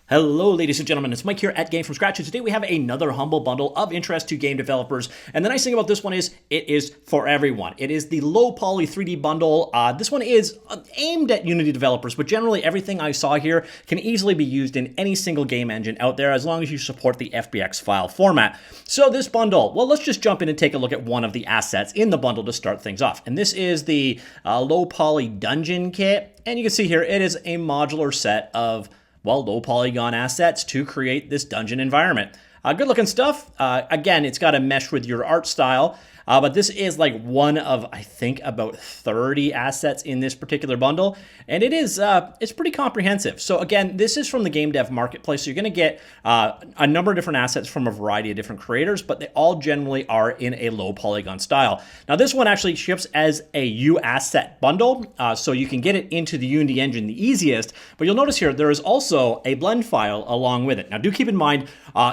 Hello, ladies and gentlemen, it's Mike here at Game From Scratch, and today we have another humble bundle of interest to game developers. And the nice thing about this one is it is for everyone. It is the low poly 3D bundle. This one is aimed at Unity developers, but generally everything I saw here can easily be used in any single game engine out there as long as you support the FBX file format. So this bundle, well, let's just jump in and take a look at one of the assets in the bundle to start things off. And this is the low poly dungeon kit. And you can see here it is a modular set of low polygon assets to create this dungeon environment. Good looking stuff. Again, it's got to mesh with your art style. But this is like one of, I think, about 30 assets in this particular bundle. And it is, it's pretty comprehensive. So again, this is from the GameDev Marketplace. So you're going to get a number of different assets from a variety of different creators, but they all generally are in a low polygon style. Now this one actually ships as a U asset bundle. So you can get it into the Unity engine the easiest. But you'll notice here, there is also a blend file along with it. Now do keep in mind,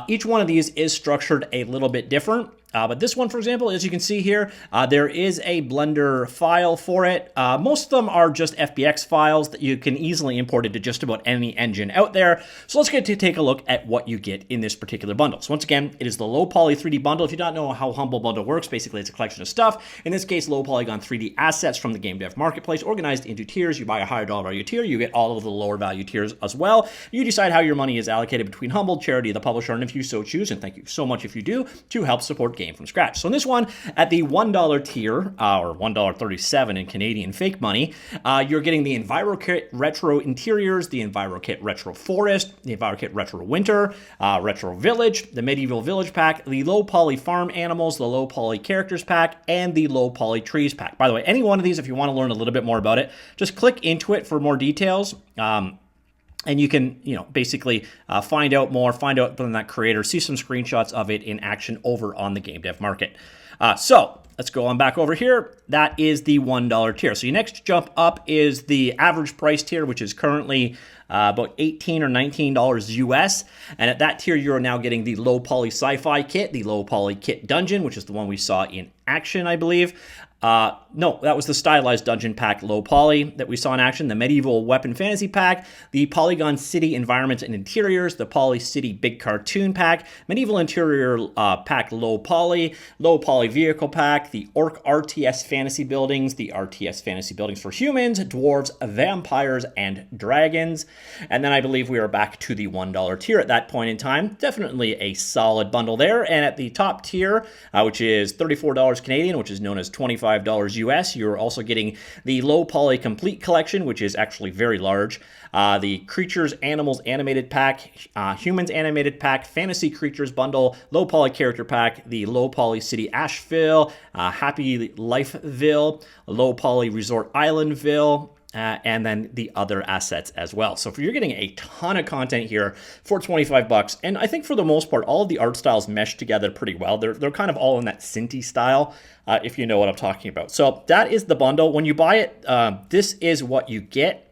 each one of these is structured a little bit different. But this one, for example, as you can see here, there is a Blender file for it. Most of them are just FBX files that you can easily import into just about any engine out there. So let's get to take a look at what you get in this particular bundle. So once again, it is the low poly 3D bundle. If you don't know how Humble Bundle works, basically it's a collection of stuff. In this case, low polygon 3D assets from the GameDev Marketplace, organized into tiers. You buy a higher dollar value tier, you get all of the lower value tiers as well. You decide how your money is allocated between Humble, charity, the publisher, and if you so choose, and thank you so much if you do, to help support Game From Scratch. So in this one, at the $1 tier, or $1.37 in Canadian fake money, you're getting the EnviroKit Retro Interiors, the EnviroKit Retro Forest, the EnviroKit Retro Winter, Retro Village, the Medieval Village Pack, the Low Poly Farm Animals, the Low Poly Characters Pack, and the Low Poly Trees Pack. By the way, any one of these, if you want to learn a little bit more about it, just click into it for more details. And you can, basically find out more, find out from that creator, see some screenshots of it in action over on the GameDev Market. So let's go on back over here. That is the $1 tier. So your next jump up is the average price tier, which is currently about $18 or $19 US. And at that tier, you're now getting the low poly sci-fi kit, the low poly kit dungeon, which is the one we saw in action, I believe. No, that was the stylized dungeon pack low poly that we saw in action, the medieval weapon fantasy pack, the polygon city environments and interiors, the poly city big cartoon pack, medieval interior pack low poly vehicle pack, the orc RTS fantasy buildings, the RTS fantasy buildings for humans, dwarves, vampires, and dragons. And then I believe we are back to the $1 tier at that point in time. Definitely a solid bundle there. And at the top tier, which is $34 Canadian, which is known as $25 US. You're also getting the low poly complete collection, which is actually very large. The creatures, animals animated pack, humans animated pack, fantasy creatures bundle, low poly character pack, the low poly city Asheville, Happy Lifeville, low poly resort Islandville, and then the other assets as well. So you're getting a ton of content here for 25 bucks. And I think for the most part, all of the art styles mesh together pretty well. They're kind of all in that Cinti style, if you know what I'm talking about. So that is the bundle. When you buy it, this is what you get.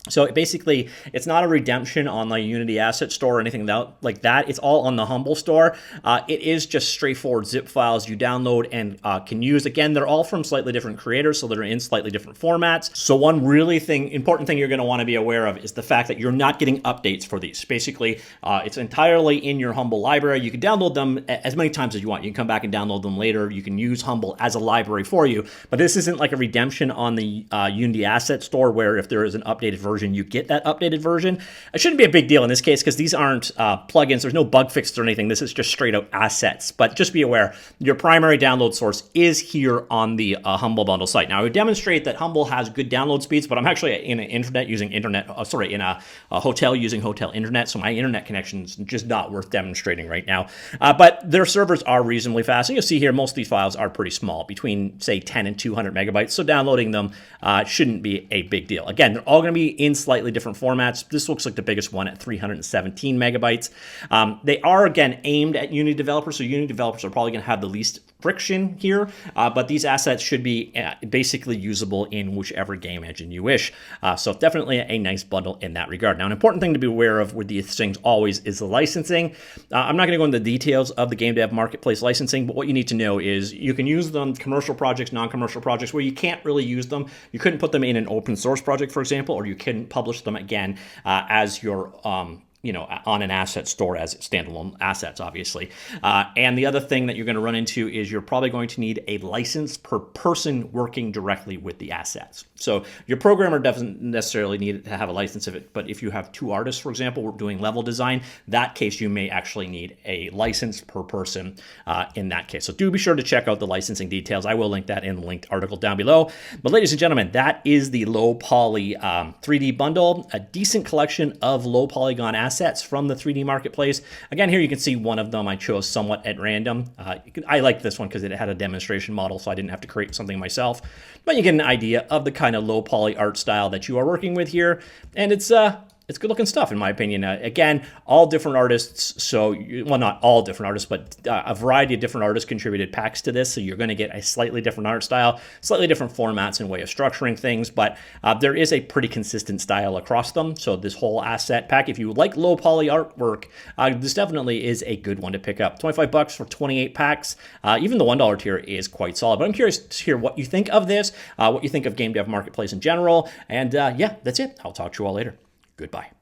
So basically, it's not a redemption on the Unity Asset Store or anything like that. It's all on the Humble Store. It is just straightforward zip files you download and can use. Again, they're all from slightly different creators, so they're in slightly different formats. So one really important thing you're going to want to be aware of is the fact that you're not getting updates for these. Basically, it's entirely in your Humble library. You can download them as many times as you want. You can come back and download them later. You can use Humble as a library for you. But this isn't like a redemption on the Unity Asset Store where if there is an updated version, you get that updated version. It shouldn't be a big deal in this case because these aren't plugins. There's no bug fixes or anything. This is just straight up assets. But just be aware, your primary download source is here on the Humble Bundle site. Now, I would demonstrate that Humble has good download speeds, but I'm actually in an internet using internet. In a hotel using hotel internet, so my internet connection is just not worth demonstrating right now. But their servers are reasonably fast. And you'll see here, most of these files are pretty small, between say 10 and 200 megabytes. So downloading them shouldn't be a big deal. Again, they're all going to be in slightly different formats. This looks like the biggest one at 317 megabytes. They are, again, aimed at Unity developers, so Unity developers are probably going to have the least friction here, but these assets should be basically usable in whichever game engine you wish. So definitely a nice bundle in that regard. Now, an important thing to be aware of with these things always is the licensing. I'm not going to go into the details of the GameDev Marketplace licensing, but what you need to know is you can use them commercial projects, non-commercial projects where you can't really use them. You couldn't put them in an open source project, for example, or you couldn't publish them again as your on an asset store as standalone assets, obviously. And the other thing that you're going to run into is you're probably going to need a license per person working directly with the assets. So your programmer doesn't necessarily need to have a license of it, but if you have 2 artists, for example, doing level design, that case you may actually need a license per person in that case. So do be sure to check out the licensing details. I will link that in the linked article down below. But ladies and gentlemen, that is the low poly 3D bundle, a decent collection of low polygon assets from the 3D Marketplace. Again, here you can see one of them I chose somewhat at random. I like this one because it had a demonstration model, so I didn't have to create something myself. But you get an idea of the kind of low poly art style that you are working with here, and it's good looking stuff, in my opinion. Again, all different artists, well, not all different artists, but a variety of different artists contributed packs to this, so you're going to get a slightly different art style, slightly different formats and way of structuring things, but there is a pretty consistent style across them. So this whole asset pack, if you like low poly artwork, this definitely is a good one to pick up. $25 for 28 packs. Even the $1 tier is quite solid, but I'm curious to hear what you think of this, what you think of GameDev Marketplace in general, and yeah, that's it. I'll talk to you all later. Goodbye.